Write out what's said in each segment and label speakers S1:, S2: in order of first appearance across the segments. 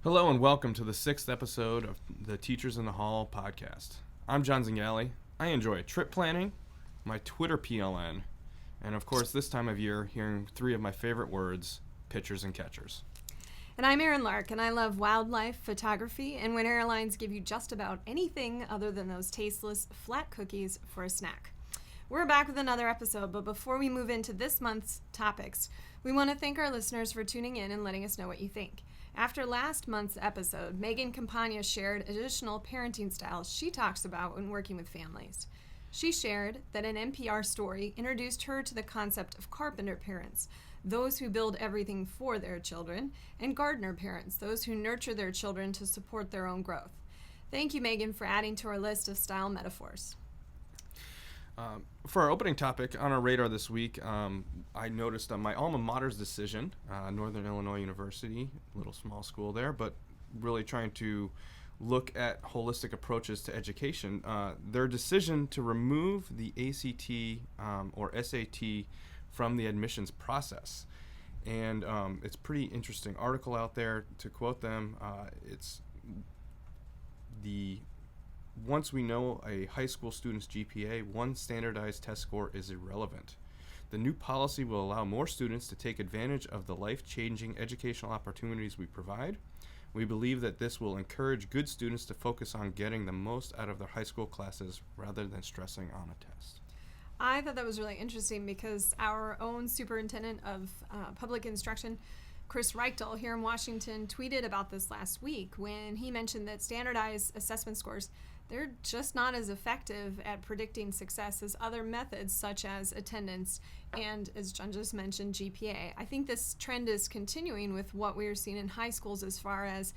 S1: Hello and welcome to the 6th episode of the Teachers in the Hall podcast. I'm John Zingali. I enjoy trip planning, my Twitter PLN, and of course this time of year hearing three of my favorite words, pitchers and catchers.
S2: And I'm Erin Lark, and I love wildlife photography and when airlines give you just about anything other than those tasteless flat cookies for a snack. We're back with another episode, but before we move into this month's topics, we want to thank our listeners for tuning in and letting us know what you think. After last month's episode, Megan Campagna shared additional parenting styles she talks about when working with families. She shared that an NPR story introduced her to the concept of carpenter parents, those who build everything for their children, and gardener parents, those who nurture their children to support their own growth. Thank you, Megan, for adding to our list of style metaphors.
S1: For our opening topic on our radar this week, I noticed my alma mater's decision, Northern Illinois University, little small school there, but really trying to look at holistic approaches to education. Their decision to remove the ACT or SAT from the admissions process. And it's a pretty interesting article out there. To quote them, it's the once we know a high school student's GPA, one standardized test score is irrelevant. The new policy will allow more students to take advantage of the life-changing educational opportunities we provide. We believe that this will encourage good students to focus on getting the most out of their high school classes rather than stressing on a test.
S2: I thought that was really interesting because our own superintendent of public instruction, Chris Reichtel here in Washington, tweeted about this last week when he mentioned that standardized assessment scores, they're just not as effective at predicting success as other methods such as attendance and, as John just mentioned, GPA. I think this trend is continuing with what we are seeing in high schools as far as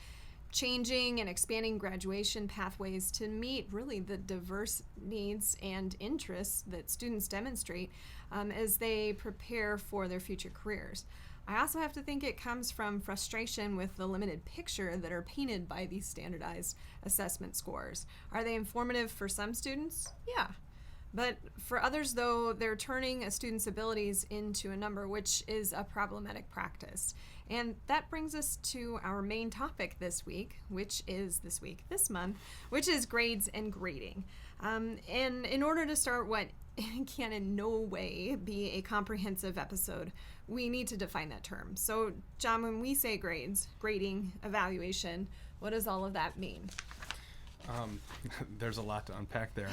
S2: changing and expanding graduation pathways to meet really the diverse needs and interests that students demonstrate as they prepare for their future careers. I also have to think it comes from frustration with the limited picture that are painted by these standardized assessment scores. Are they informative for some students? Yeah. But for others, though, they're turning a student's abilities into a number, which is a problematic practice. And that brings us to our main topic this month, which is grades and grading. And in order to start what can in no way be a comprehensive episode, we need to define that term. So, John, when we say grades, grading, evaluation, what does all of that mean?
S1: There's a lot to unpack there.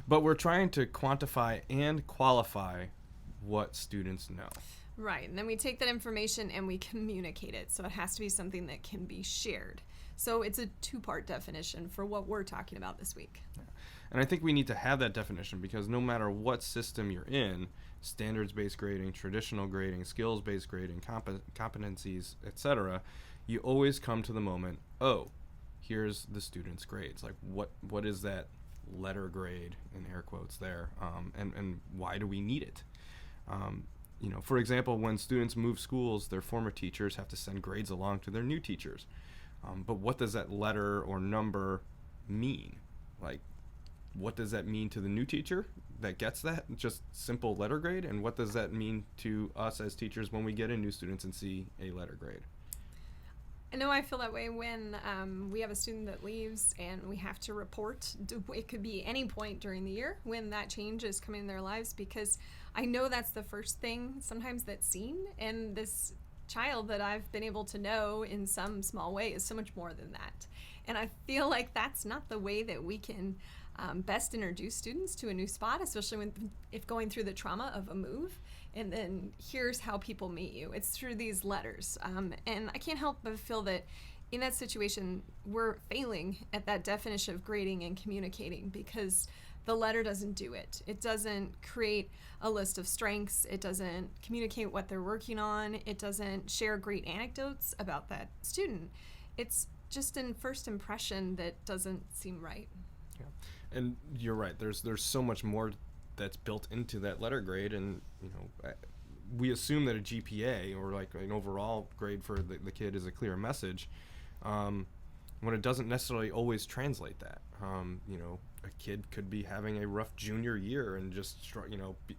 S1: But we're trying to quantify and qualify what students know.
S2: Right, and then we take that information and we communicate it. So it has to be something that can be shared. So it's a two-part definition for what we're talking about this week.
S1: Yeah. And I think we need to have that definition because no matter what system you're in, standards-based grading, traditional grading, skills-based grading, competencies, etc., you always come to the moment, oh, here's the student's grades. Like, what is that letter grade, in air quotes there, and why do we need it? For example, when students move schools, their former teachers have to send grades along to their new teachers. But what does that letter or number mean? Like, what does that mean to the new teacher that gets that? Just simple letter grade? And what does that mean to us as teachers when we get in new students and see a letter grade?
S2: I know I feel that way when we have a student that leaves and we have to report. It could be any point during the year when that change is coming in their lives, because I know that's the first thing sometimes that's seen, and this child that I've been able to know in some small way is so much more than that. And I feel like that's not the way that we can best introduce students to a new spot, especially if going through the trauma of a move. And then here's how people meet you. It's through these letters. And I can't help but feel that in that situation, we're failing at that definition of grading and communicating because the letter doesn't do it. It doesn't create a list of strengths. It doesn't communicate what they're working on. It doesn't share great anecdotes about that student. It's just an first impression that doesn't seem right.
S1: Yeah. And you're right. There's so much more that's built into that letter grade, and we assume that a GPA or like an overall grade for the kid is a clear message, when it doesn't necessarily always translate that. A kid could be having a rough junior year and just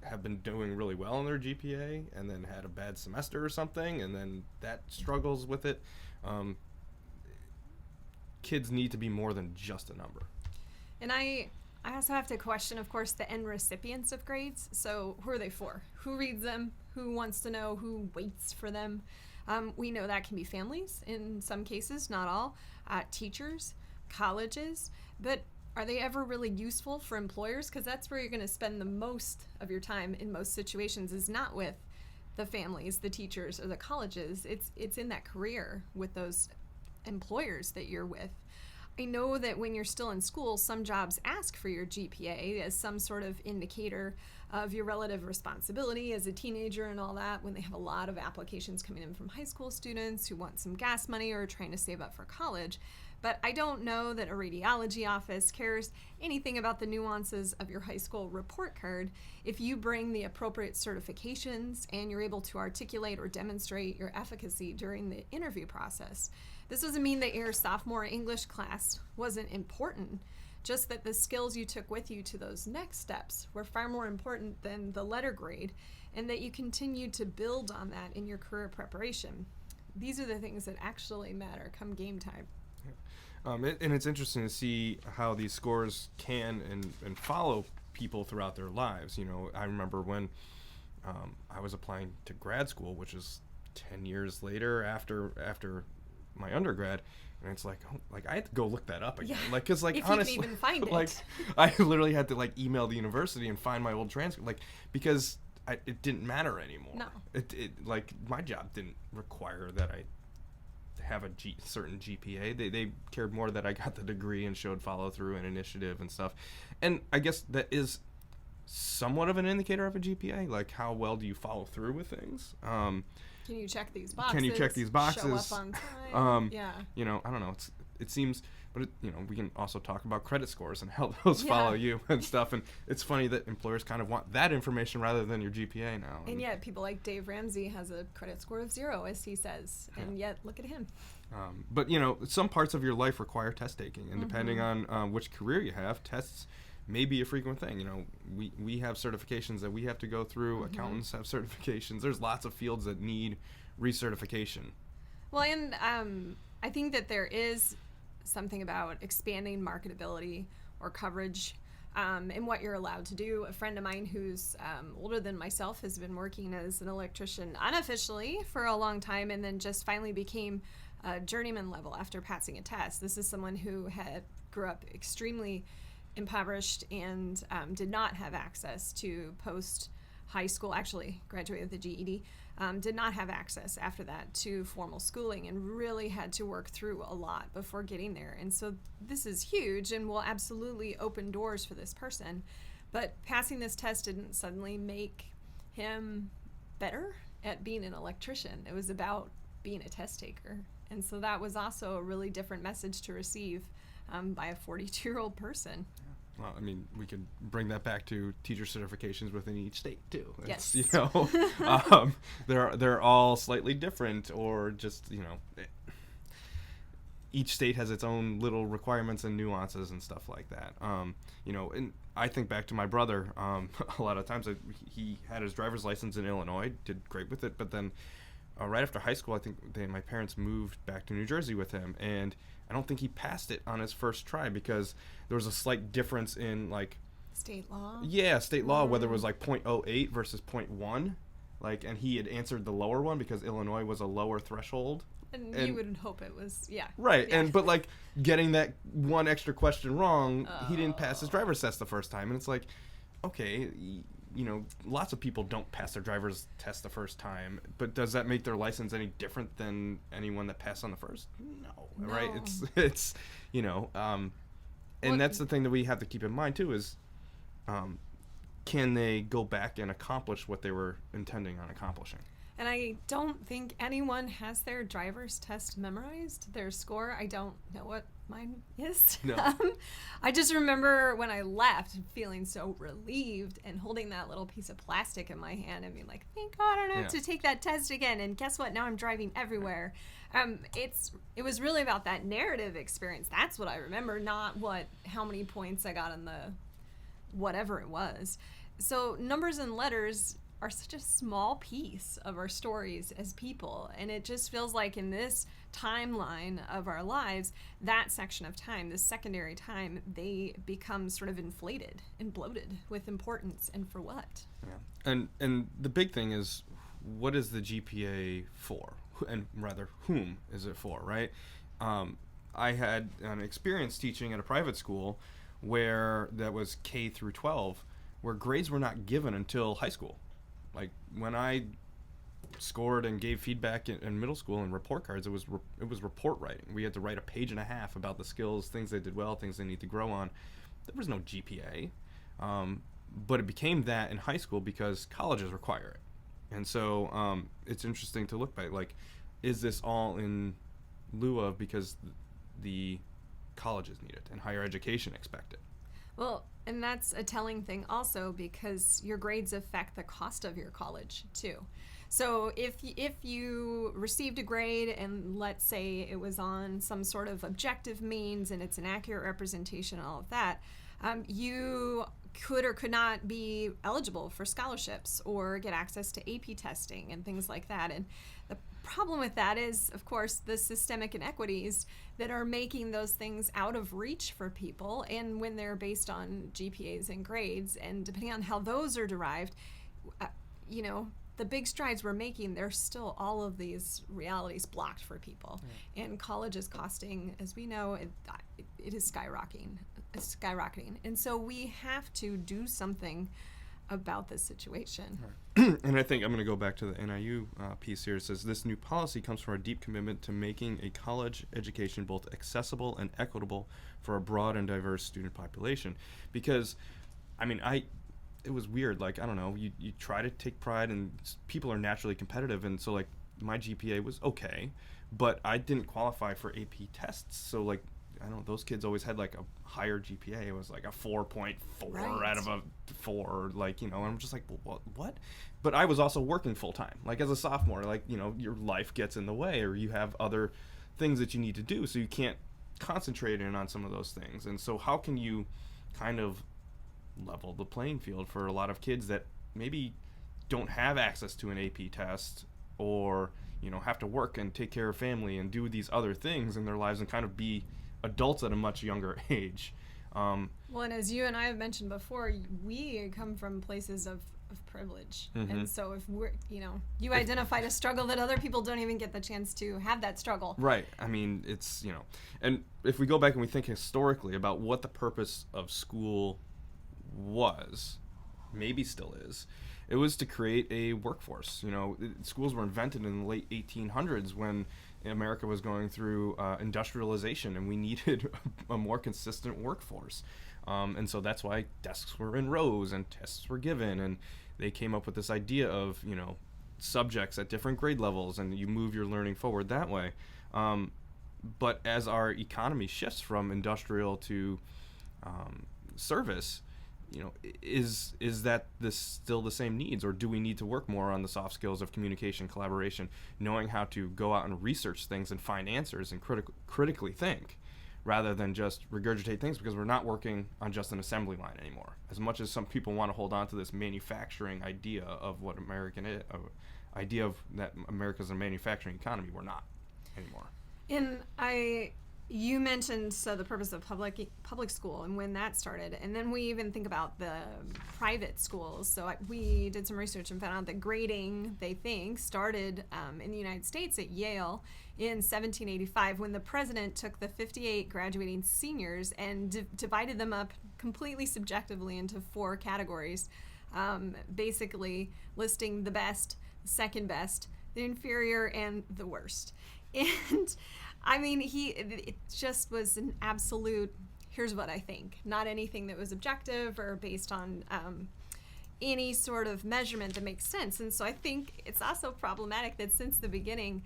S1: have been doing really well in their GPA and then had a bad semester or something, and then that struggles with it. kids need to be more than just a number.
S2: And I also have to question, of course, the end recipients of grades. So who are they for? Who reads them? Who wants to know? Who waits for them? We know that can be families in some cases, not all, teachers, colleges, but are they ever really useful for employers? Because that's where you're going to spend the most of your time in most situations, is not with the families, the teachers, or the colleges. It's in that career with those employers that you're with. I know that when you're still in school, some jobs ask for your GPA as some sort of indicator of your relative responsibility as a teenager and all that, when they have a lot of applications coming in from high school students who want some gas money or are trying to save up for college. But I don't know that a radiology office cares anything about the nuances of your high school report card if you bring the appropriate certifications and you're able to articulate or demonstrate your efficacy during the interview process. This doesn't mean that your sophomore English class wasn't important, just that the skills you took with you to those next steps were far more important than the letter grade, and that you continued to build on that in your career preparation. These are the things that actually matter come game time.
S1: And it's interesting to see how these scores can and follow people throughout their lives. You know, I remember when I was applying to grad school, which is 10 years later after my undergrad, and it's like, oh, like I had to go look that up again.
S2: Yeah.
S1: Like, cause like
S2: If
S1: honestly,
S2: you can even find
S1: like
S2: it.
S1: I literally had to like email the university and find my old transcript, like because it didn't matter anymore.
S2: No.
S1: It like my job didn't require that I have a certain GPA. They cared more that I got the degree and showed follow through and initiative and stuff. And I guess that is somewhat of an indicator of a GPA. Like, how well do you follow through with things?
S2: Can you check these boxes?
S1: Can you check these boxes?
S2: Show up on time? Yeah.
S1: You know, I don't know. It seems, but you know, we can also talk about credit scores and how those follow you and stuff. And it's funny that employers kind of want that information rather than your GPA now.
S2: And yet, people like Dave Ramsey has a credit score of 0, as he says. And yet, look at him.
S1: But you know, some parts of your life require test taking, and depending on which career you have, tests may be a frequent thing. You know, we have certifications that we have to go through. Accountants have certifications. There's lots of fields that need recertification.
S2: Well, and I think that there is something about expanding marketability or coverage and what you're allowed to do. A friend of mine who's older than myself has been working as an electrician unofficially for a long time, and then just finally became a journeyman level after passing a test. This is someone who grew up extremely impoverished and did not have access to post high school, actually graduated with a GED, did not have access after that to formal schooling, and really had to work through a lot before getting there. And so this is huge and will absolutely open doors for this person. But passing this test didn't suddenly make him better at being an electrician. It was about being a test taker. And so that was also a really different message to receive by a 42-year-old person.
S1: Well, I mean, we could bring that back to teacher certifications within each state too.
S2: Yes.
S1: You know, they're all slightly different, or just, you know, each state has its own little requirements and nuances and stuff like that. You know, and I think back to my brother. A lot of times he had his driver's license in Illinois, did great with it, but then right after high school, I think my parents moved back to New Jersey with him, and I don't think he passed it on his first try because there was a slight difference in like
S2: state law.
S1: Yeah, state law, whether it was like 0.08 versus 0.1, like, and he had answered the lower one because Illinois was a lower threshold.
S2: And you would hope it was,
S1: Right,
S2: yeah.
S1: but like getting that one extra question wrong, he didn't pass his driver's test the first time, and it's like, okay, you know, lots of people don't pass their driver's test the first time, but does that make their license any different than anyone that passed on the first? No. Right? It's you know, and that's the thing that we have to keep in mind too is, can they go back and accomplish what they were intending on accomplishing?
S2: And I don't think anyone has their driver's test memorized, their score. I don't know what mine is.
S1: No.
S2: I just remember when I left feeling so relieved and holding that little piece of plastic in my hand and being like, thank God I don't have to take that test again. And guess what? Now I'm driving everywhere. It was really about that narrative experience. That's what I remember, not how many points I got on the whatever it was. So numbers and letters are such a small piece of our stories as people. And it just feels like in this timeline of our lives, that section of time, this secondary time, they become sort of inflated and bloated with importance, and for what?
S1: Yeah. And the big thing is, what is the GPA for? And rather, whom is it for, right? I had an experience teaching at a private school where that was K through 12, where grades were not given until high school. Like when I scored and gave feedback in middle school and report cards, it was report writing. We had to write a page and a half about the skills, things they did well, things they need to grow on. There was no GPA, but it became that in high school because colleges require it. And so it's interesting to look back, like, is this all in lieu of because the colleges need it and higher education expect it?
S2: Well, and that's a telling thing also, because your grades affect the cost of your college too. So if you received a grade and let's say it was on some sort of objective means and it's an accurate representation and all of that, you could or could not be eligible for scholarships or get access to AP testing and things like that. And the problem with that is, of course, the systemic inequities that are making those things out of reach for people. And when they're based on GPAs and grades, and depending on how those are derived, the big strides we're making, there's still all of these realities blocked for people. Yeah. And college is costing, as we know, it is skyrocketing. And so we have to do something about this situation.
S1: Right. And I think I'm going to go back to the NIU piece here. It says, this new policy comes from a deep commitment to making a college education both accessible and equitable for a broad and diverse student population. Because, it was weird. Like, I don't know, you try to take pride, and people are naturally competitive. And so, like, my GPA was okay, but I didn't qualify for AP tests. So, like, I don't know, those kids always had like a higher GPA. It was like a 4.4
S2: right.
S1: out of a 4, like, and I'm just like, what? But I was also working full time. Like as a sophomore, like, your life gets in the way, or you have other things that you need to do. So you can't concentrate in on some of those things. And so how can you kind of level the playing field for a lot of kids that maybe don't have access to an AP test, or, have to work and take care of family and do these other things in their lives and kind of be adults at a much younger age.
S2: Well, and as you and I have mentioned before, we come from places of privilege. Mm-hmm. And so if we're, you identified a struggle that other people don't even get the chance to have that struggle.
S1: Right. It's, and if we go back and we think historically about what the purpose of school was, maybe still is, it was to create a workforce. Schools were invented in the late 1800s when America was going through industrialization, and we needed a more consistent workforce. And so that's why desks were in rows and tests were given, and they came up with this idea of, subjects at different grade levels, and you move your learning forward that way. But as our economy shifts from industrial to service, is that this still the same needs, or do we need to work more on the soft skills of communication, collaboration, knowing how to go out and research things and find answers and critically think, rather than just regurgitate things, because we're not working on just an assembly line anymore. As much as some people want to hold on to this manufacturing idea of what American is, idea of that America's a manufacturing economy, we're not anymore.
S2: And you mentioned the purpose of public school and when that started, and then we even think about the private schools. So we did some research and found out that grading, they think, started in the United States at Yale in 1785, when the president took the 58 graduating seniors and divided them up completely subjectively into 4 categories, basically listing the best, the second best, the inferior, and the worst. And it just was an absolute, here's what I think, not anything that was objective or based on any sort of measurement that makes sense. And so I think it's also problematic that since the beginning,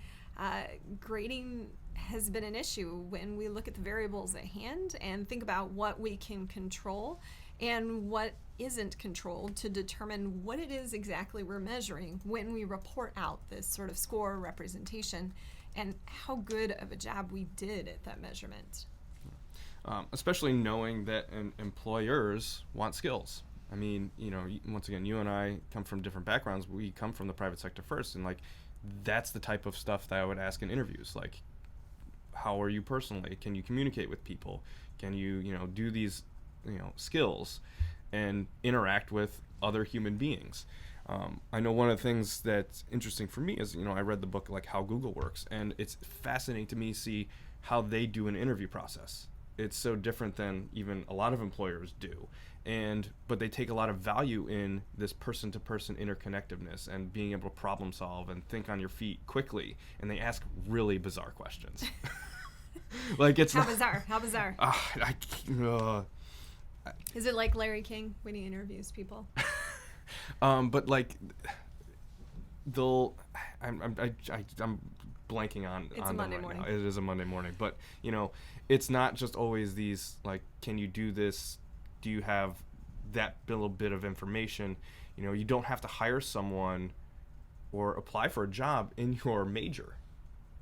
S2: grading has been an issue when we look at the variables at hand and think about what we can control and what isn't controlled to determine what it is exactly we're measuring when we report out this sort of score representation, and how good of a job we did at that measurement.
S1: Especially knowing that employers want skills. I mean, once again, you and I come from different backgrounds. We come from the private sector first, and like that's the type of stuff that I would ask in interviews. Like, how are you personally? Can you communicate with people? Can you, do these, skills and interact with other human beings? I know one of the things that's interesting for me is, I read the book, like How Google Works, and it's fascinating to me see how they do an interview process. It's so different than even a lot of employers do. But they take a lot of value in this person-to-person interconnectiveness and being able to problem solve and think on your feet quickly. And they ask really bizarre questions. Like it's
S2: How bizarre? Is it like Larry King when he interviews people?
S1: But like I'm blanking on
S2: It's a
S1: them
S2: Monday
S1: right
S2: morning.
S1: now. It is a Monday morning, but it's not just always these like, can you do this? Do you have that little bit of information? You don't have to hire someone or apply for a job in your major,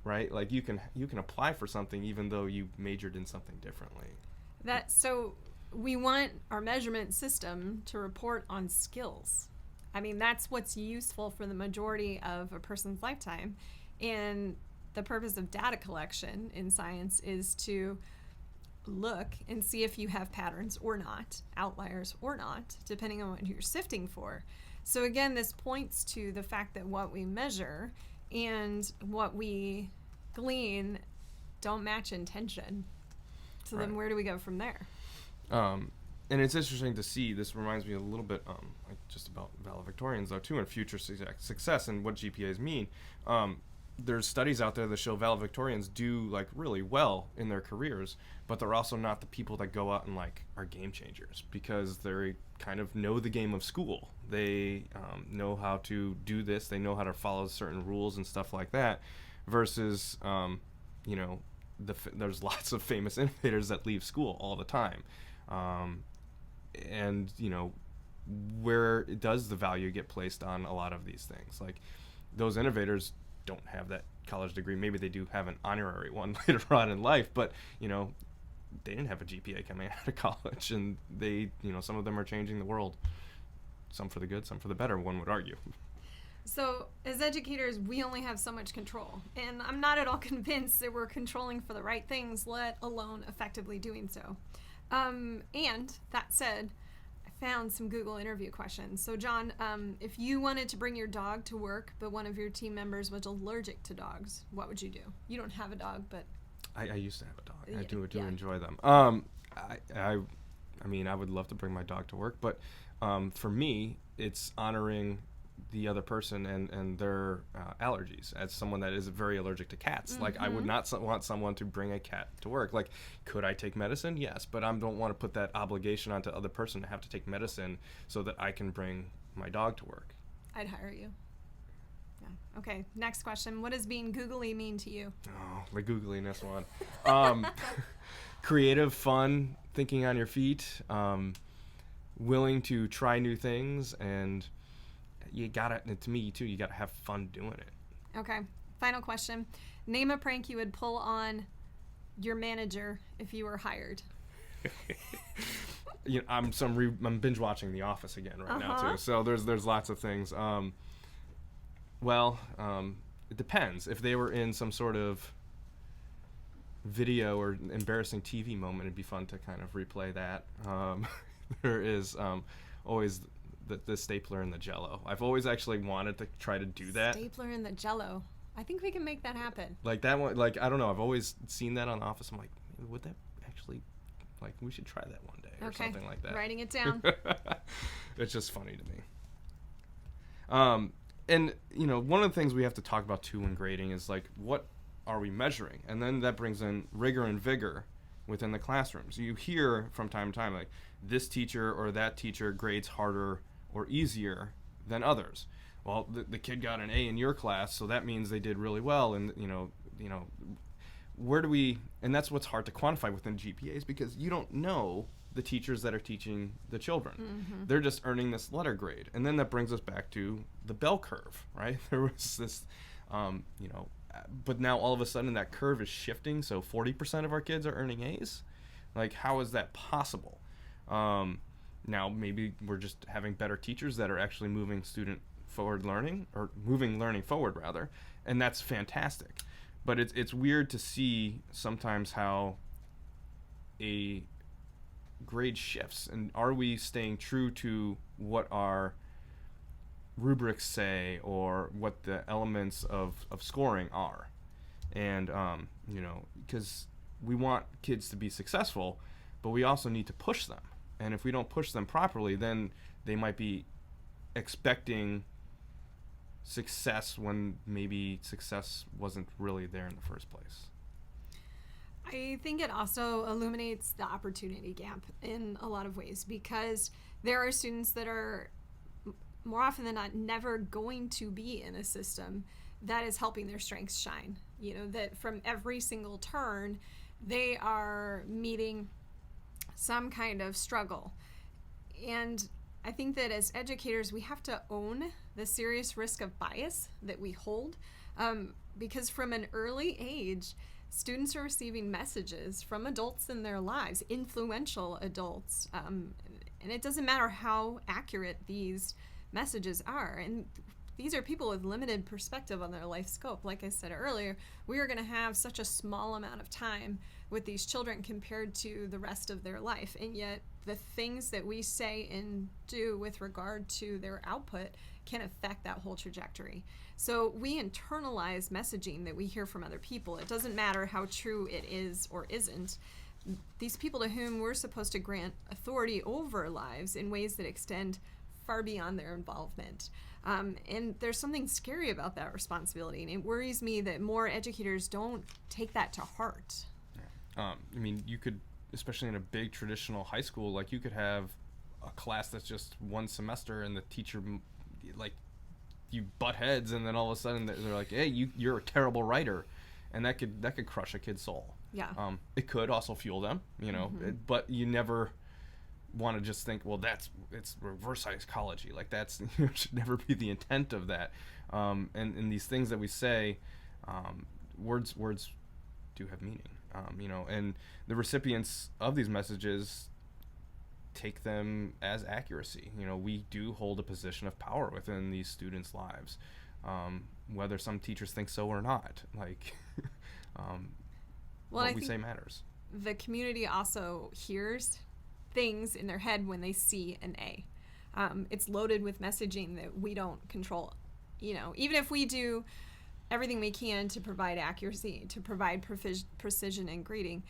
S1: right? Like you can apply for something even though you majored in something differently.
S2: So we want our measurement system to report on skills. I mean, that's what's useful for the majority of a person's lifetime. And the purpose of data collection in science is to look and see if you have patterns or not, outliers or not, depending on what you're sifting for. So again, this points to the fact that what we measure and what we glean don't match intention. So then where do we go from there?
S1: And it's interesting to see. This reminds me a little bit like just about valedictorians though too, and future success and what GPAs mean. There's studies out there that show valedictorians do like really well in their careers, but they're also not the people that go out and like are game changers because they kind of know the game of school. They know how to do this. They know how to follow certain rules and stuff like that. Versus, there's lots of famous innovators that leave school all the time, and where does the value get placed on a lot of these things? Like those innovators don't have that college degree. Maybe they do have an honorary one later on in life, but they didn't have a GPA coming out of college, and they some of them are changing the world, some for the good, some for the better, one would argue.
S2: So as educators, we only have so much control, and I'm not at all convinced that we're controlling for the right things, let alone effectively doing so. And that said, I found some Google interview questions. So John, if you wanted to bring your dog to work, but one of your team members was allergic to dogs, what would you do? You don't have a dog, but
S1: I used to have a dog. I do
S2: yeah.
S1: enjoy them. I mean, I would love to bring my dog to work, but for me, it's honoring the other person and their allergies. As someone that is very allergic to cats, like I would not want someone to bring a cat to work. Like, could I take medicine? Yes, but I don't want to put that obligation onto the other person to have to take medicine so that I can bring my dog to work.
S2: I'd hire you. Yeah. Okay, next question. What does being googly mean to you?
S1: Oh, the googliness one. Creative, fun, thinking on your feet, willing to try new things, and to me too, you gotta have fun doing it.
S2: Okay, final question. Name a prank you would pull on your manager if you were hired.
S1: I'm binge watching The Office again right now too. So there's lots of things. It depends. If they were in some sort of video or embarrassing TV moment, it'd be fun to kind of replay that. There is always the stapler and the Jell-O. I've always actually wanted to try to do that.
S2: Stapler and the Jell-O. I think we can make that happen.
S1: Like that one. Like I don't know. I've always seen that on The Office. I'm like, would that actually? Like we should try that one day or something like that.
S2: Writing it down.
S1: It's just funny to me. And one of the things we have to talk about too in grading is like, what are we measuring? And then that brings in rigor and vigor within the classrooms. You hear from time to time like this teacher or that teacher grades harder or easier than others. Well, the kid got an A in your class, so that means they did really well. And where do we? And that's what's hard to quantify within GPAs because you don't know the teachers that are teaching the children. Mm-hmm. They're just earning this letter grade, and then that brings us back to the bell curve, right? There was this, but now all of a sudden that curve is shifting. So 40% of our kids are earning A's. Like, how is that possible? Now maybe we're just having better teachers that are actually moving student forward learning, or moving learning forward rather, and that's fantastic. But it's weird to see sometimes how a grade shifts, and are we staying true to what our rubrics say or what the elements of scoring are. And because we want kids to be successful, but we also need to push them, and if we don't push them properly, then they might be expecting success when maybe success wasn't really there in the first place.
S2: I think it also illuminates the opportunity gap in a lot of ways, because there are students that are more often than not never going to be in a system that is helping their strengths shine. That from every single turn, they are meeting some kind of struggle. And I think that as educators, we have to own the serious risk of bias that we hold, because from an early age, students are receiving messages from adults in their lives, influential adults, and it doesn't matter how accurate these messages are. And these are people with limited perspective on their life scope. Like I said earlier, we are going to have such a small amount of time with these children compared to the rest of their life, and yet the things that we say and do with regard to their output can affect that whole trajectory. So we internalize messaging that we hear from other people. It doesn't matter how true it is or isn't. These people to whom we're supposed to grant authority over lives in ways that extend far beyond their involvement. And there's something scary about that responsibility, and it worries me that more educators don't take that to heart.
S1: You could, especially in a big traditional high school, like you could have a class that's just one semester, and the teacher, like, you butt heads, and then all of a sudden they're like, "Hey, you're a terrible writer," and that could crush a kid's soul.
S2: Yeah.
S1: It could also fuel them, but you never want to just think, well, it's reverse psychology. Like that's should never be the intent of that. And these things that we say, words do have meaning. And the recipients of these messages take them as accuracy. We do hold a position of power within these students' lives, whether some teachers think so or not. Like, what we say matters.
S2: The community also hears things in their head when they see an A. It's loaded with messaging that we don't control. Even if we do everything we can to provide accuracy, to provide precision in grading,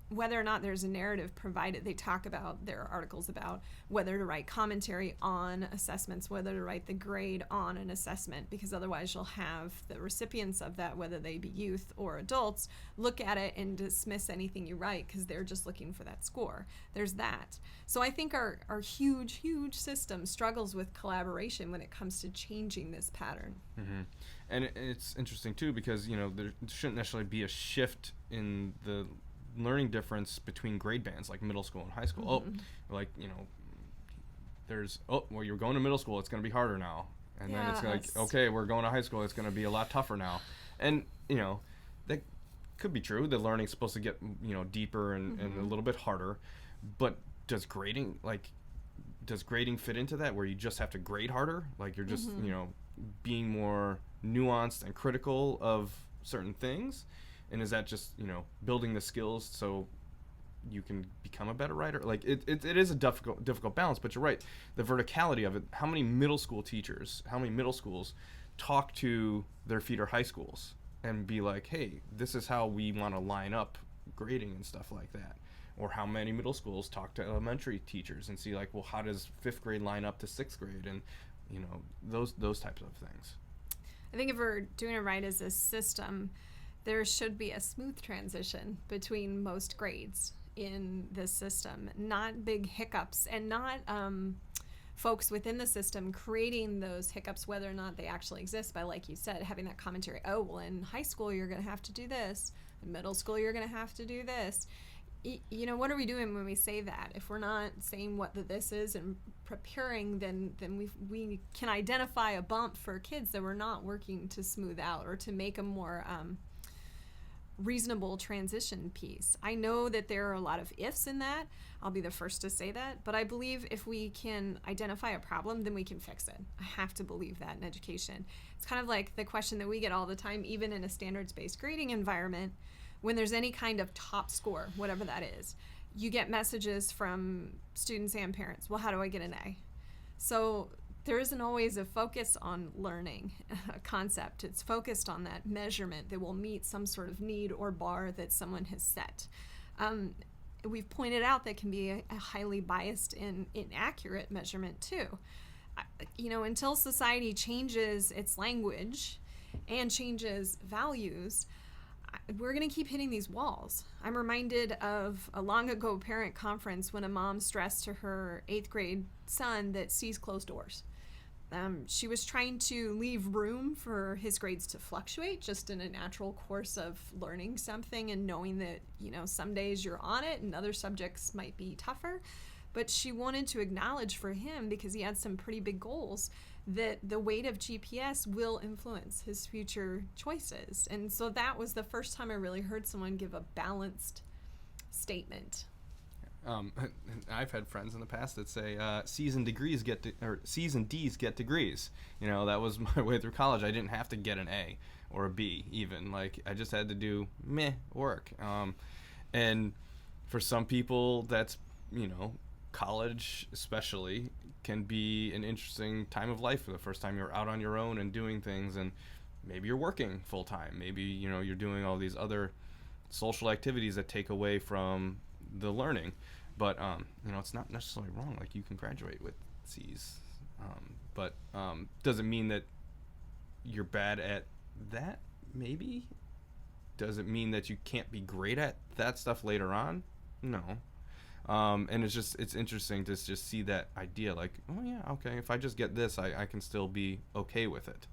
S2: whether or not there's a narrative provided, they talk about, there are articles about whether to write commentary on assessments, whether to write the grade on an assessment, because otherwise you'll have the recipients of that, whether they be youth or adults, look at it and dismiss anything you write because they're just looking for that score. There's that. So I think our huge system struggles with collaboration when it comes to changing this pattern.
S1: Mm-hmm. And it's interesting too, because there shouldn't necessarily be a shift in the learning difference between grade bands like middle school and high school. Mm-hmm. There's you're going to middle school, it's going to be harder now, and then it's like, okay, we're going to high school, it's going to be a lot tougher now. And that could be true. The learning's supposed to get deeper and a little bit harder, but does grading fit into that, where you just have to grade harder, like you're just being more nuanced and critical of certain things? And is that just building the skills so you can become a better writer? Like it is a difficult balance. But you're right, the verticality of it. How many middle school teachers, how many middle schools talk to their feeder high schools and be like, hey, this is how we want to line up grading and stuff like that? Or how many middle schools talk to elementary teachers and see like, well, how does 5th grade line up to 6th grade? And those types of things.
S2: I think if we're doing it right as a system, there should be a smooth transition between most grades in this system, not big hiccups, and not folks within the system creating those hiccups, whether or not they actually exist, by, like you said, having that commentary. Oh, well, in high school you're going to have to do this. In middle school you're going to have to do this. What are we doing when we say that? If we're not saying what the this is and preparing, then we can identify a bump for kids that we're not working to smooth out or to make them more reasonable transition piece. I know that there are a lot of ifs in that. I'll be the first to say that. But I believe if we can identify a problem, then we can fix it. I have to believe that in education. It's kind of like the question that we get all the time, even in a standards-based grading environment, when there's any kind of top score, whatever that is. You get messages from students and parents. Well, how do I get an A? So there isn't always a focus on learning a concept. It's focused on that measurement that will meet some sort of need or bar that someone has set. We've pointed out that can be a highly biased and inaccurate measurement too. Until society changes its language and changes values, we're going to keep hitting these walls. I'm reminded of a long ago parent conference when a mom stressed to her 8th grade son that C's close doors. She was trying to leave room for his grades to fluctuate just in a natural course of learning something and knowing that, some days you're on it and other subjects might be tougher. But she wanted to acknowledge for him, because he had some pretty big goals, that the weight of GPS will influence his future choices. And so that was the first time I really heard someone give a balanced statement.
S1: I've had friends in the past that say C's and D's get degrees. That was my way through college. I didn't have to get an A or a B even. Like, I just had to do meh work. And for some people, that's, college especially can be an interesting time of life for the first time you're out on your own and doing things, and maybe you're working full time. Maybe, you're doing all these other social activities that take away from the learning. But, it's not necessarily wrong. Like, you can graduate with C's. But does it mean that you're bad at that? Maybe. Does it mean that you can't be great at that stuff later on? No. And it's interesting to just see that idea, like, oh yeah, okay, if I just get this, I can still be okay with it.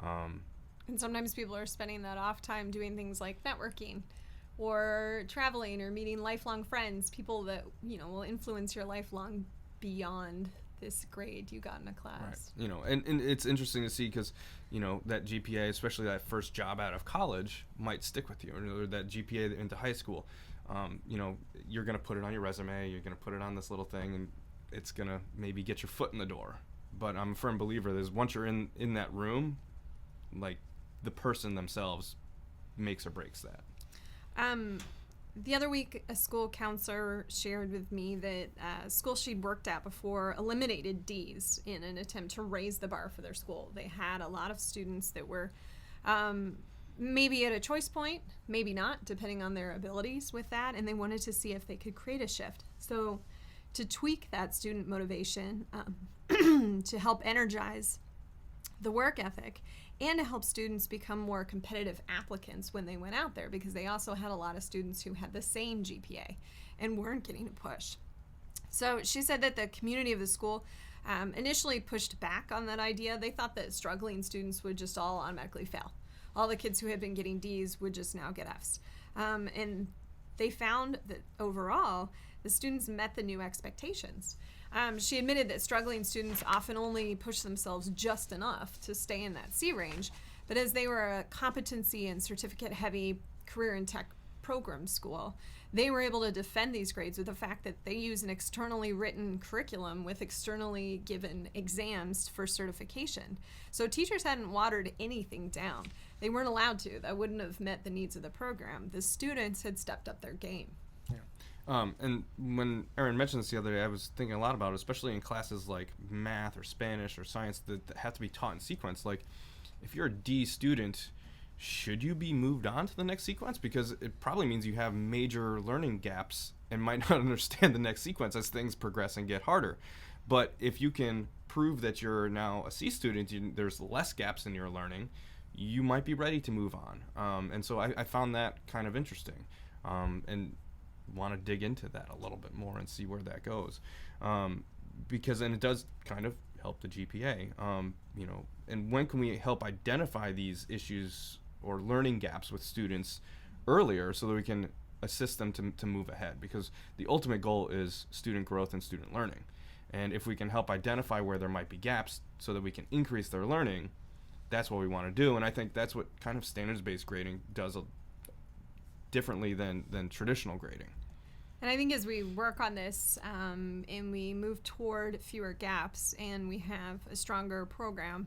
S2: And sometimes people are spending that off time doing things like networking or traveling or meeting lifelong friends, people that, will influence your lifelong beyond this grade you got in a class.
S1: Right. And it's interesting to see because, that GPA, especially that first job out of college, might stick with you, or that GPA into high school. You're going to put it on your resume, you're going to put it on this little thing, and it's going to maybe get your foot in the door. But I'm a firm believer that once you're in that room, like, the person themselves makes or breaks that.
S2: The other week, a school counselor shared with me that school she'd worked at before eliminated D's in an attempt to raise the bar for their school. They had a lot of students that were maybe at a choice point, maybe not, depending on their abilities with that, and they wanted to see if they could create a shift. So to tweak that student motivation, to help energize the work ethic, and to help students become more competitive applicants when they went out there, because they also had a lot of students who had the same GPA and weren't getting a push. So she said that the community of the school initially pushed back on that idea. They thought that struggling students would just all automatically fail. All the kids who had been getting D's would just now get F's. And they found that overall, the students met the new expectations. She admitted that struggling students often only push themselves just enough to stay in that C range, but as they were a competency and certificate-heavy career and tech program school, they were able to defend these grades with the fact that they use an externally written curriculum with externally given exams for certification. So teachers hadn't watered anything down. They weren't allowed to. That wouldn't have met the needs of the program. The students had stepped up their game.
S1: And when Erin mentioned this the other day, I was thinking a lot about it, especially in classes like math or Spanish or science that have to be taught in sequence. Like, if you're a D student, should you be moved on to the next sequence? Because it probably means you have major learning gaps and might not understand the next sequence as things progress and get harder. But if you can prove that you're now a C student, there's less gaps in your learning, you might be ready to move on. And so I found that kind of interesting. And want to dig into that a little bit more and see where that goes, because it does kind of help the GPA, and when can we help identify these issues or learning gaps with students earlier so that we can assist them to move ahead, because the ultimate goal is student growth and student learning. And if we can help identify where there might be gaps so that we can increase their learning, that's what we want to do. And I think that's what kind of standards-based grading does differently than traditional grading.
S2: And I think as we work on this and we move toward fewer gaps and we have a stronger program,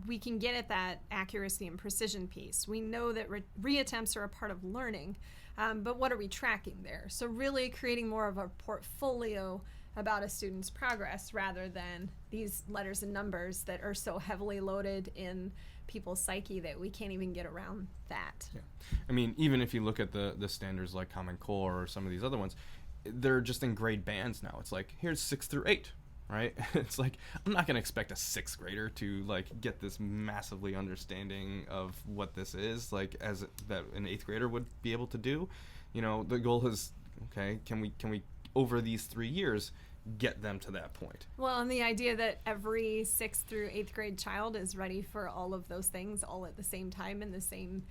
S2: we can get at that accuracy and precision piece. We know that reattempts are a part of learning, but what are we tracking there? So really creating more of a portfolio about a student's progress rather than these letters and numbers that are so heavily loaded in people's psyche that we can't even get around that.
S1: Yeah. I mean, even if you look at the standards like Common Core or some of these other ones, they're just in grade bands now. It's like, here's 6 through 8, right? It's like, I'm not going to expect a 6th grader to like get this massively understanding of what this is, like as that an 8th grader would be able to do. You know, the goal is, okay, can we over these 3 years get them to that point?
S2: Well, and the idea that every 6th through 8th grade child is ready for all of those things all at the same time in the same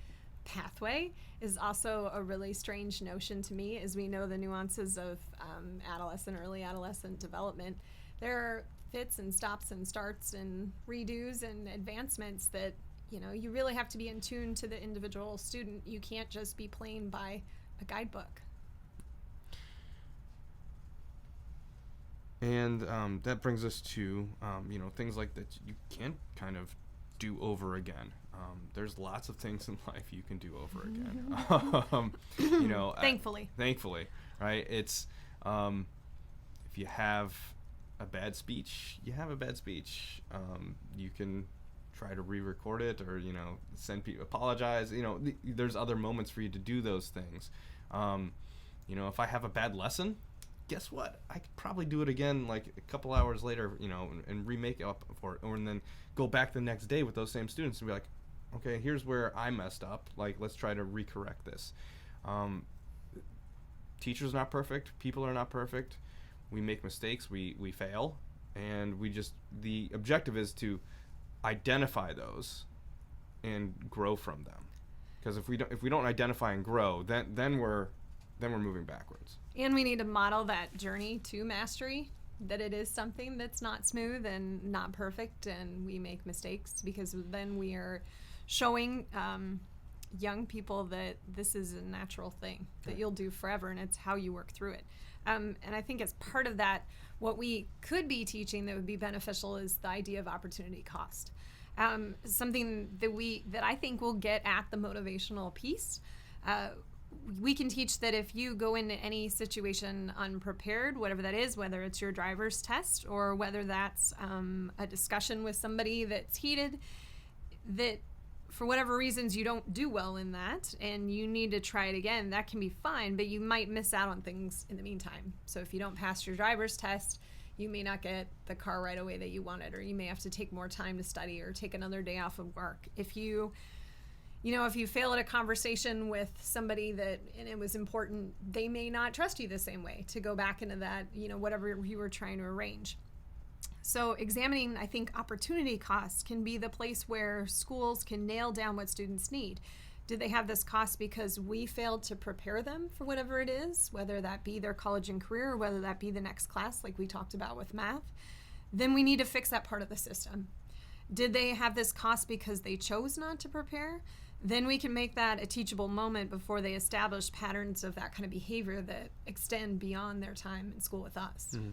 S2: pathway is also a really strange notion to me, as we know the nuances of early adolescent development. There are fits and stops and starts and redos and advancements that, you know, you really have to be in tune to the individual student. You can't just be playing by a guidebook.
S1: And that brings us to, you know, things like that you can't kind of do over again. There's lots of things in life you can do over again. You know,
S2: Thankfully,
S1: right? It's if you have a bad speech, you have a bad speech. You can try to re-record it, or you know, send people apologize. You know, there's other moments for you to do those things. You know, if I have a bad lesson, guess what? I could probably do it again like a couple hours later, you know, and remake it up for it, and then go back the next day with those same students and be like, okay, here's where I messed up. Like, let's try to recorrect this. Teachers are not perfect. People are not perfect. We make mistakes. We fail, and the objective is to identify those and grow from them. Because if we don't identify and grow, then we're moving backwards.
S2: And we need to model that journey to mastery, that it is something that's not smooth and not perfect, and we make mistakes, because then we are showing young people that this is a natural thing that you'll do forever, and it's how you work through it. And I think as part of that, what we could be teaching that would be beneficial is the idea of opportunity cost. Something that I think will get at the motivational piece. We can teach that if you go into any situation unprepared, whatever that is, whether it's your driver's test or whether that's a discussion with somebody that's heated, that for whatever reasons you don't do well in that and you need to try it again, that can be fine, but you might miss out on things in the meantime. So if you don't pass your driver's test, you may not get the car right away that you wanted, or you may have to take more time to study or take another day off of work. If you fail at a conversation with somebody and it was important, they may not trust you the same way to go back into that, whatever you were trying to arrange. So examining, I think, opportunity costs can be the place where schools can nail down what students need. Did they have this cost because we failed to prepare them for whatever it is, whether that be their college and career or whether that be the next class like we talked about with math? Then we need to fix that part of the system. Did they have this cost because they chose not to prepare? Then we can make that a teachable moment before they establish patterns of that kind of behavior that extend beyond their time in school with us.
S1: Mm-hmm.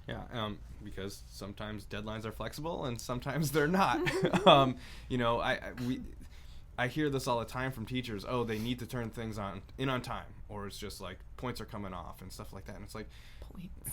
S1: Yeah, because sometimes deadlines are flexible and sometimes they're not. I hear this all the time from teachers. Oh, they need to turn things in on time, or it's just like points are coming off and stuff like that. And it's like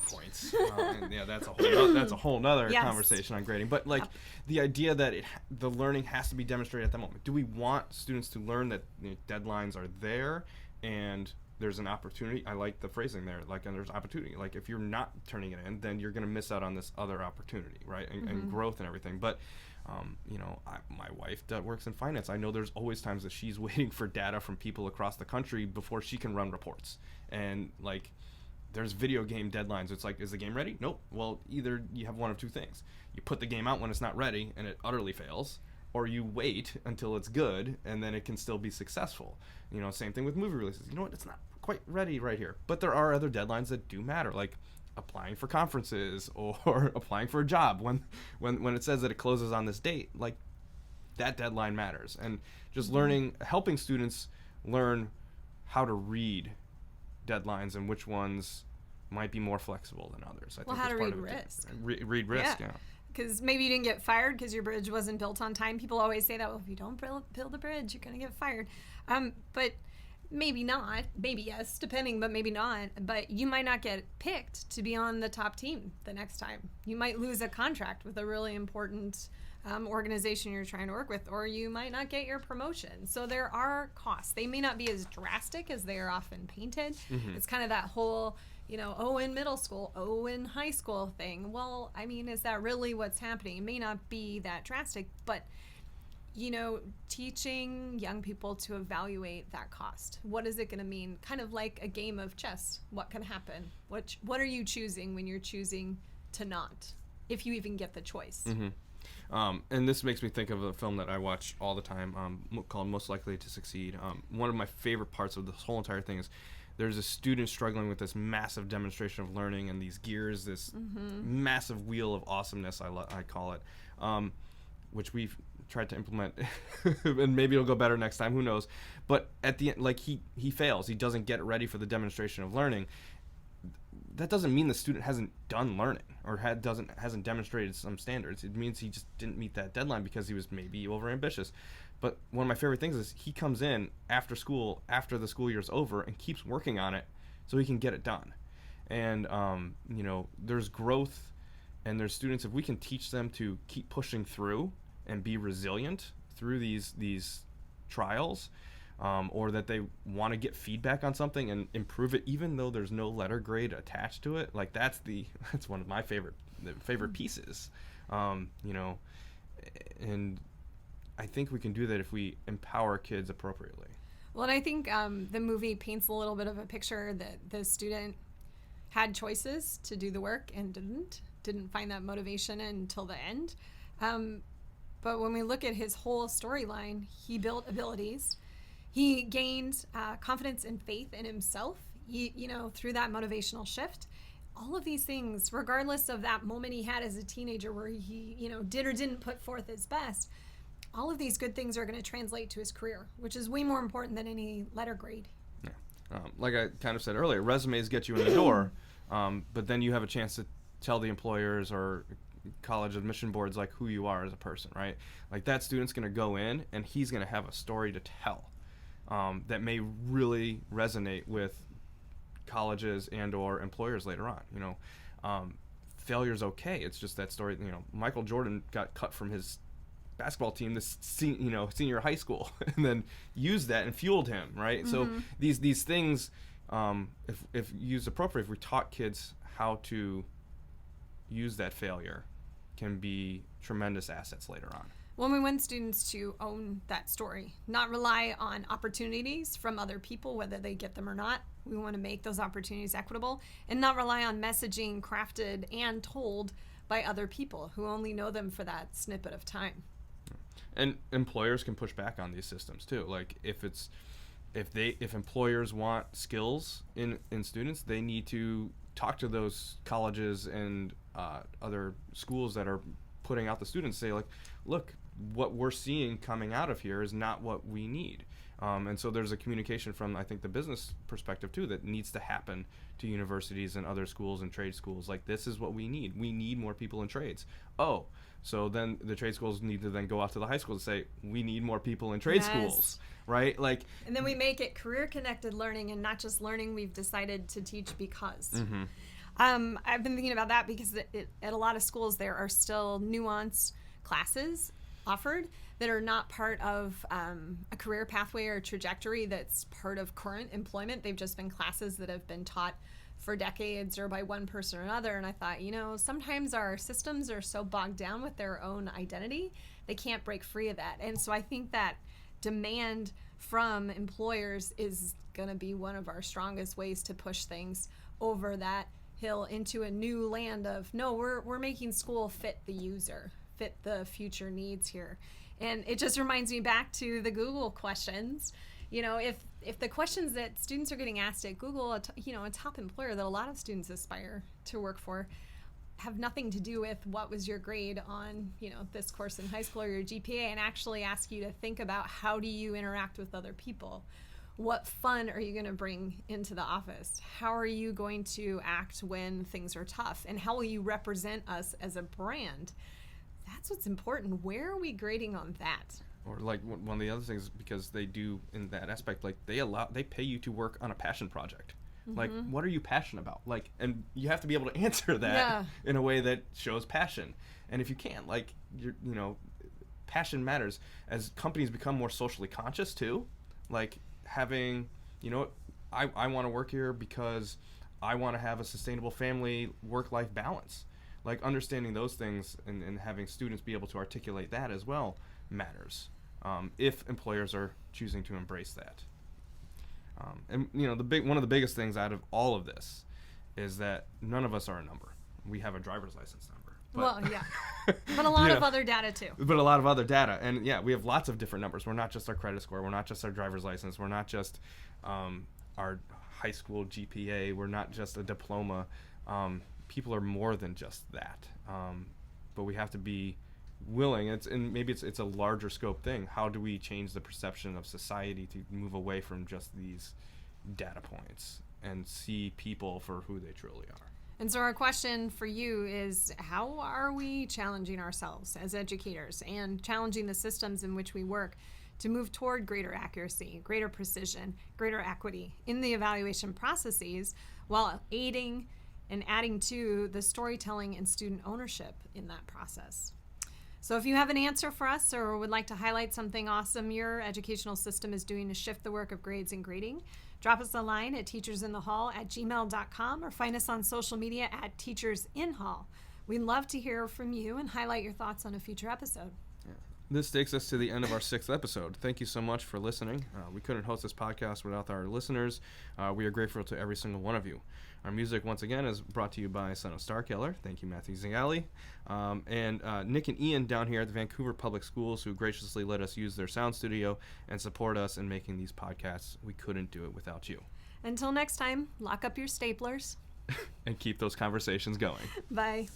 S1: points. And yeah, that's a whole nother
S2: yes.
S1: conversation on grading. But like the idea that the learning has to be demonstrated at that moment. Do we want students to learn that deadlines are there and there's an opportunity? I like the phrasing there, like, and there's opportunity. Like, if you're not turning it in, then you're going to miss out on this other opportunity, right? And growth and everything. But, my wife that works in finance, I know there's always times that she's waiting for data from people across the country before she can run reports. And, like, there's video game deadlines. It's like, is the game ready? Nope. Well, either you have one of two things. You put the game out when it's not ready and it utterly fails, or you wait until it's good and then it can still be successful. Same thing with movie releases. You know what? It's not quite ready right here. But there are other deadlines that do matter, like applying for conferences or applying for a job. When it says that it closes on this date, like, that deadline matters. And just helping students learn how to read deadlines and which ones might be more flexible than others. I
S2: Well,
S1: think
S2: how to
S1: that's
S2: read
S1: part of it.
S2: risk.
S1: Read risk, yeah.
S2: Because maybe you didn't get fired because your bridge wasn't built on time. People always say that, well, if you don't build a bridge, you're going to get fired. But maybe not. Maybe yes, depending, but maybe not. But you might not get picked to be on the top team the next time. You might lose a contract with a really important organization you're trying to work with, or you might not get your promotion. So there are costs. They may not be as drastic as they are often painted.
S1: Mm-hmm.
S2: It's kind of that whole, in middle school, in high school thing. Well, I mean, is that really what's happening? It may not be that drastic, but teaching young people to evaluate that cost. What is it going to mean? Kind of like a game of chess. What can happen? What are you choosing when you're choosing to not, if you even get the choice?
S1: Mm-hmm. And this makes me think of a film that I watch all the time called Most Likely to Succeed. One of my favorite parts of this whole entire thing is there's a student struggling with this massive demonstration of learning and these gears, this massive wheel of awesomeness, I call it, which we've tried to implement, and maybe it'll go better next time, who knows. But at the end, like, he fails. He doesn't get ready for the demonstration of learning. That doesn't mean the student hasn't done learning or hasn't demonstrated some standards. It means he just didn't meet that deadline because he was maybe overambitious. But one of my favorite things is he comes in after school, after the school year's over, and keeps working on it so he can get it done. And there's growth, and there's students, if we can teach them to keep pushing through and be resilient through these trials, or that they want to get feedback on something and improve it, even though there's no letter grade attached to it. Like that's one of my favorite pieces, and I think we can do that if we empower kids appropriately.
S2: Well, and I think the movie paints a little bit of a picture that the student had choices to do the work and didn't find that motivation until the end. But when we look at his whole storyline, he built abilities. He gained confidence and faith in himself, through that motivational shift. All of these things, regardless of that moment he had as a teenager where he, did or didn't put forth his best, all of these good things are going to translate to his career, which is way more important than any letter grade.
S1: Yeah. Like I kind of said earlier, resumes get you in the door, but then you have a chance to tell the employers or college admission boards like who you are as a person, right? Like that student's going to go in and he's going to have a story to tell that may really resonate with colleges and or employers later on. Failure's okay. It's just that story. Michael Jordan got cut from his basketball team this senior high school and then used that and fueled him, right? So these things, if used appropriately, if we taught kids how to use that failure, can be tremendous assets later on.
S2: Well, we want students to own that story, not rely on opportunities from other people, whether they get them or not. We want to make those opportunities equitable and not rely on messaging crafted and told by other people who only know them for that snippet of time.
S1: And employers can push back on these systems too. Like if employers want skills in students, they need to talk to those colleges and other schools that are putting out the students, say like, look, what we're seeing coming out of here is not what we need. And so there's a communication from, I think, the business perspective too that needs to happen to universities and other schools and trade schools. Like, this is what we need. We need more people in trades. Oh, so then the trade schools need to then go off to the high schools and say, we need more people in trade schools, right? Like,
S2: and then we make it career-connected learning and not just learning we've decided to teach because.
S1: Mm-hmm.
S2: I've been thinking about that because at a lot of schools there are still nuanced classes offered that are not part of a career pathway or trajectory that's part of current employment. They've just been classes that have been taught for decades or by one person or another. And I thought, sometimes our systems are so bogged down with their own identity, they can't break free of that. And so I think that demand from employers is going to be one of our strongest ways to push things over that hill into a new land of, no, we're making school fit the user, fit the future needs here. And it just reminds me back to the Google questions. If the questions that students are getting asked at Google, a top employer that a lot of students aspire to work for, have nothing to do with what was your grade on, this course in high school or your GPA, and actually ask you to think about how do you interact with other people. What fun are you going to bring into the office? How are you going to act when things are tough? And how will you represent us as a brand? That's what's important. Where are we grading on that?
S1: Or like one of the other things, because they do in that aspect, like they pay you to work on a passion project. Like, what are you passionate about? Like, and you have to be able to answer that in a way that shows passion. And if you can't, like, passion matters. As companies become more socially conscious too, like having, I want to work here because I want to have a sustainable family work-life balance. Like, understanding those things and having students be able to articulate that as well matters, if employers are choosing to embrace that. And one of the biggest things out of all of this is that none of us are a number. We have a driver's license number.
S2: But a lot of other data too.
S1: But a lot of other data, and we have lots of different numbers. We're not just our credit score. We're not just our driver's license. We're not just our high school GPA. We're not just a diploma. People are more than just that. But we have to be willing. Maybe it's a larger scope thing. How do we change the perception of society to move away from just these data points and see people for who they truly are?
S2: And so our question for you is, how are we challenging ourselves as educators and challenging the systems in which we work to move toward greater accuracy, greater precision, greater equity in the evaluation processes, while aiding and adding to the storytelling and student ownership in that process? So if you have an answer for us or would like to highlight something awesome your educational system is doing to shift the work of grades and grading, drop us a line at teachersinthehall@gmail.com or find us on social media at teachersinhall. We'd love to hear from you and highlight your thoughts on a future episode.
S1: This takes us to the end of our 6th episode. Thank you so much for listening. We couldn't host this podcast without our listeners. We are grateful to every single one of you. Our music, once again, is brought to you by Son of Starkiller. Thank you, Matthew Zingali. And Nick and Ian down here at the Vancouver Public Schools, who graciously let us use their sound studio and support us in making these podcasts. We couldn't do it without you.
S2: Until next time, lock up your staplers.
S1: And keep those conversations going.
S2: Bye.